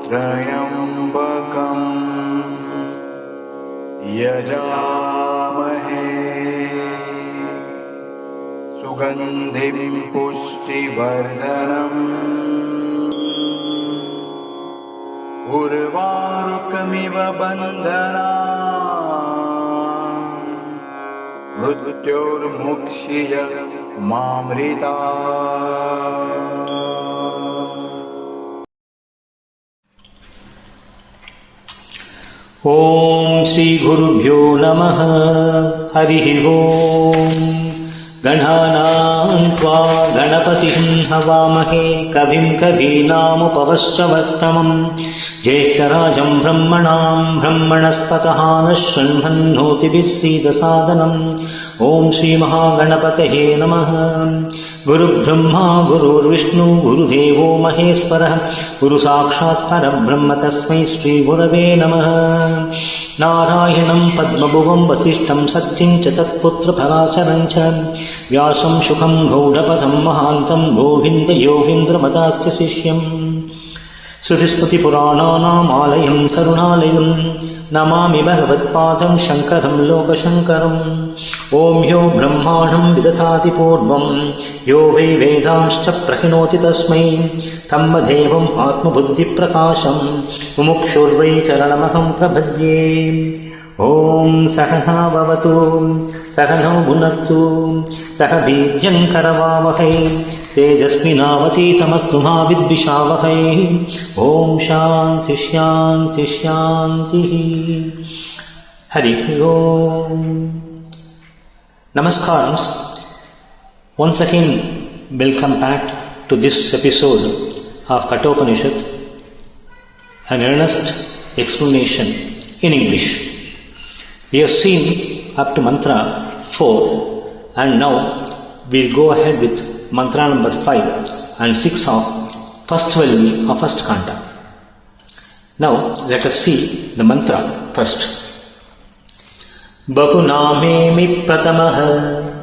त्र्यम्बकं यजामहे सुगन्धिं पुष्टिवर्धनम् उर्वारुकमिव बन्धनान् मृत्योर्मुक्ष्य मामृतात्। ओम श्री गुरुभ्यो नमः। हरिः ओम। गणानां त्वा गणपतिं हवामहे कविं कवीनामुपवस्त्रवत्तमम् ज्येष्ठराजं ब्रह्मणस्पतः नः शृण्वन्नोतिभिः सीदसादनम्। ओम श्री महागणपतये नमः। गुरुब्रह्मा गुरुर्विष्णु गुरुदेवो महेश्वरः गुरुसाक्षात् परब्रह्म तस्मै श्री गुरवे नमः। नारायणं पद्मभुवं वसिष्ठं सत्यं च तत्पुत्रपराशरं च व्यासं शुकं गौडपदं महान्तं गोविन्दयोगीन्द्रमदास्य शिष्यम्। श्रुतिस्मृतिपुराणानामालयं करुणालयं नमामि भगवत्पादं शङ्करं लोकशङ्करम्। ॐ यो ब्रह्माणं विदधाति पूर्वं यो वै वेदांश्च प्रहिणोति तस्मै तम्मदेवम् आत्मबुद्धिप्रकाशं मुमुक्षुर्वै चरणमहं प्रपद्ये। ॐ सहना भवतु सहनौ भुनक्तु सह वीर्यङ्करवावहै तेजस्विनावतीतमस्तु मा विद्विषावहै। ॐ शान्ति शान्ति शान्तिः। हरिः ओम्। Namaskaram. Once again, welcome back to this episode of Kathopanishad, an earnest explanation in English. We have seen up to mantra 4, and now we'll go ahead with mantra number 5 and 6 of first valli of first canto. Now let us see the mantra first. बहुनामेमि प्रथमः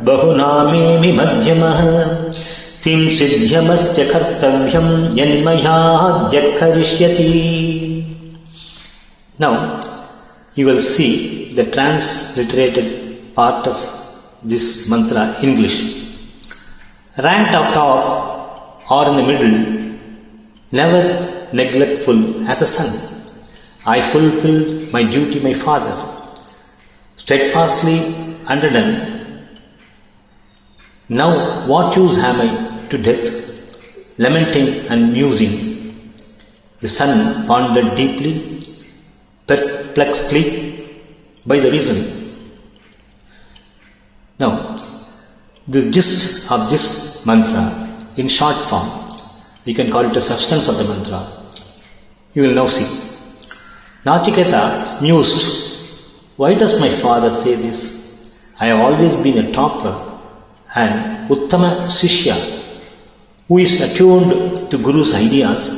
बहुनामेमि मध्यमः किं सिद्ध्यमस्य कर्तव्यं यन्मयाद्य करिष्यति. Now you will see the transliterated part of this mantra in English. Ranked up top or in the middle, never neglectful as a son, I fulfilled my duty, my father. Steadfastly underdone. Now what use am I to death? Lamenting and musing, the son pondered deeply, perplexedly by the reasoning. Now, the gist of this mantra, in short form, we can call it the substance of the mantra. You will now see. Nachiketa mused, why does my father say this? I have always been a topper and Uttama Sishya, who is attuned to Guru's ideas,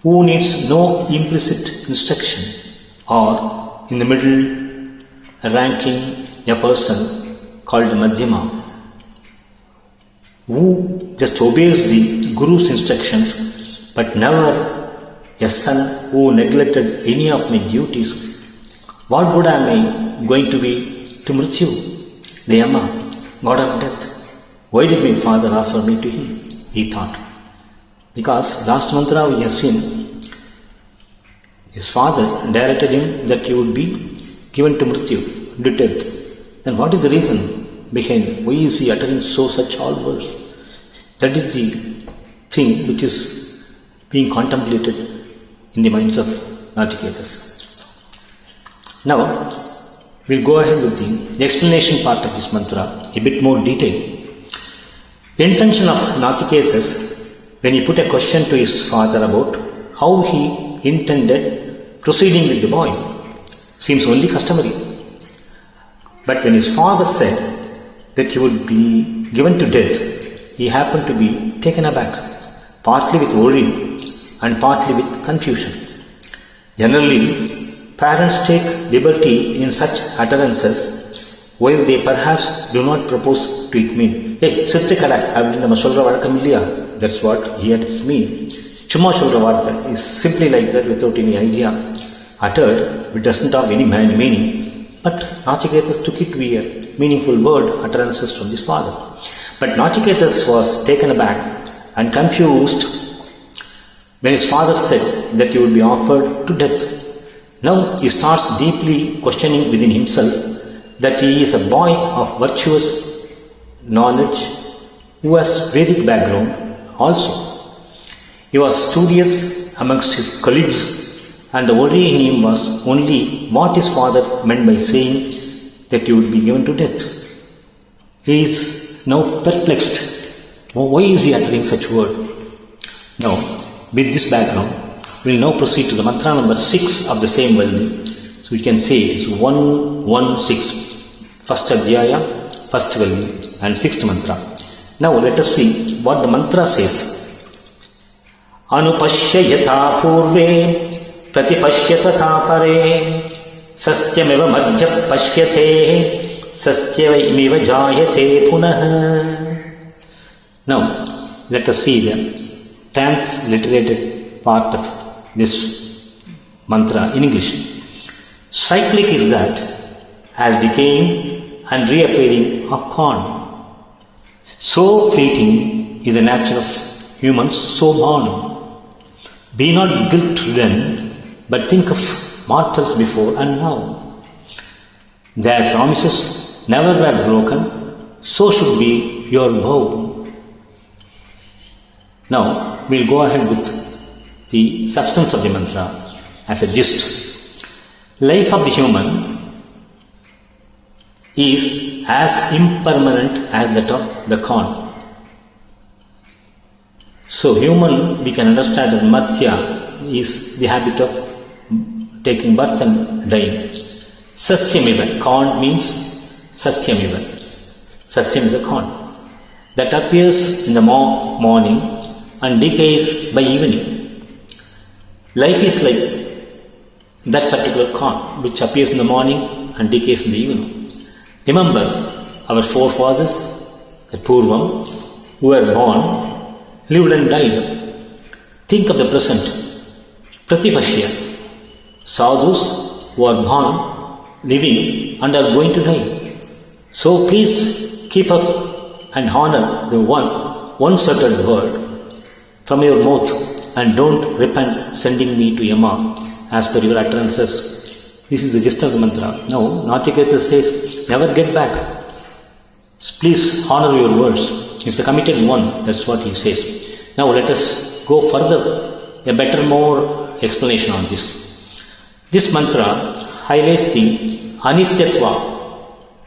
who needs no implicit instruction, or in the middle ranking a person called Madhyama, who just obeys the Guru's instructions, but never a son who neglected any of my duties. What good am I going to be to Mrityu, the Yama, god of death? Why did my father offer me to him? He thought. Because last mantra we have seen, his father directed him that he would be given to Mrityu, to death. Then what is the reason behind why is he uttering such all words? That is the thing which is being contemplated in the minds of Nachiketas. Now, we'll go ahead with the explanation part of this mantra, a bit more detailed. The intention of Nachiketas, when he put a question to his father about how he intended proceeding with the boy, seems only customary. But when his father said that he would be given to death, he happened to be taken aback, partly with worry and partly with confusion. Generally, parents take liberty in such utterances while they perhaps do not propose to it mean, hey, சித்து கடை அப்படின்னு நம்ம சொல்கிற வழக்கம் இல்லையா? That's what here it means. Chumma Shura Vartha is simply like that without any idea uttered. It doesn't have any meaning. But Nachiketas took it to be a meaningful word utterances from his father. But Nachiketas was taken aback and confused when his father said that he would be offered to death. Now he starts deeply questioning within himself that he is a boy of virtuous knowledge who has Vedic background also. He was studious amongst his colleagues, and the worry in him was only what his father meant by saying that he would be given to death. He is now perplexed. Why is he uttering such word? Now, with this background, we will now proceed to the mantra number 6 of the same valli. So we can say it is 116. First Adhyaya, first valli, and sixth mantra. Now let us see what the mantra says. Anupashya yatha purve pratipashya tatha pare sastyamiva madhya pashyate sastyamiva jayate punah. Now let us see the transliterated part of this mantra in English. Cyclic is that as decaying and reappearing of corn. So fleeting is the nature of humans so born. Be not guilt-ridden, but think of mortals before and now. Their promises never were broken, so should be your vow. Now we'll go ahead with the substance of the mantra as a gist. Life of the human is as impermanent as that of the corn. So human, we can understand that martya is the habit of taking birth and dying. Sasyamiva, corn means sasyamiva. Sasyam is a corn that appears in the morning and decays by evening. Life is like that particular corn which appears in the morning and decays in the evening. Remember our forefathers, the Purvam, who were born, lived and died. Think of the present. Pratipashya, sadhus who are born, living and are going to die. So please keep up and honor the one certain word from your mouth and don't repent sending me to Yama as per your utterances. This is the gist of the mantra. Now Nachiketas says, never get back. Please honor your words. It's a committed one. That's what he says. Now let us go further. A better, more explanation on this. This mantra highlights the anityatva,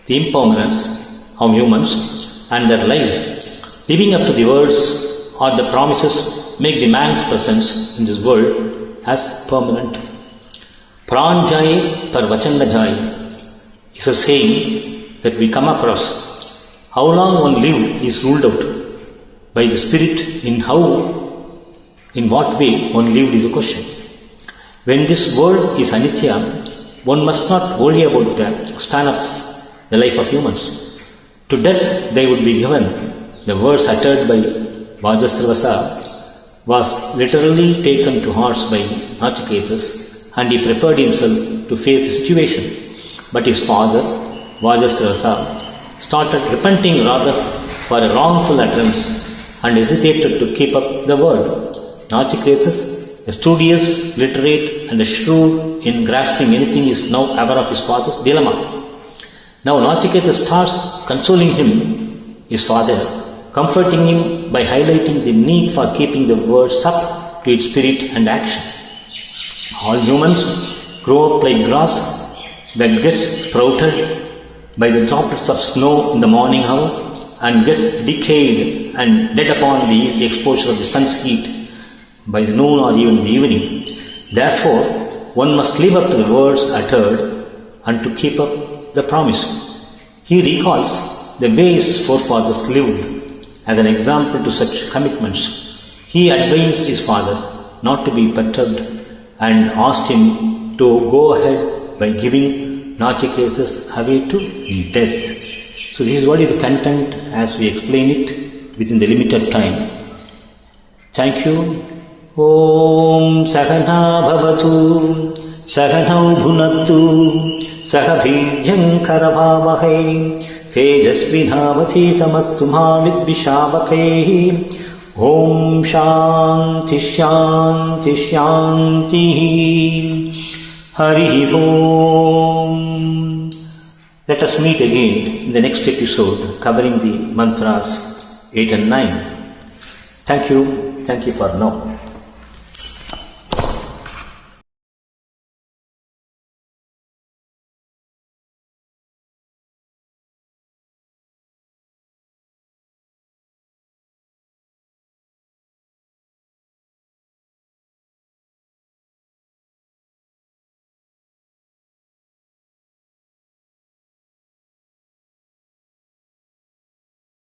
the impermanence of humans and their lives. Living up to the words or the promises make the man's presence in this world as permanent. Pran jaye par vachan na jaye is a saying that we come across. How long one lived is ruled out by the spirit. In what way one lived is a question. When this world is anitya, one must not worry about the span of the life of humans. To death they would be given. The words uttered by Valasaravakkam was literally taken to heart by Nachiketas, and he prepared himself to face the situation. But his father, Valasaravakkam, started repenting rather for a wrongful utterance and hesitated to keep up the word. Nachiketas, a studious, literate and a shrewd in grasping anything, is now aware of his father's dilemma. Now Nachiketas starts consoling him, his father, comforting him by highlighting the need for keeping the words up to its spirit and action. All humans grow up like grass that gets sprouted by the droplets of snow in the morning hour and gets decayed and dead upon the exposure of the sun's heat by the noon or even the evening. Therefore, one must live up to the words uttered and to keep up the promise. He recalls the way his forefathers lived as an example to such commitments. He advised his father not to be perturbed and asked him to go ahead by giving Nachiketas away to death. So this is what is the content as we explain it within the limited time. Thank you. Om Sahana Bhavatu Sahanau Bhunattu Sahabhiryam Karavavahai Tejasvinavati Samastu Ma Vidvishavakaiः Om Shanti Shanti Shanti Hari Om. Let us meet again in the next episode covering the mantras 8 and 9. Thank you for now.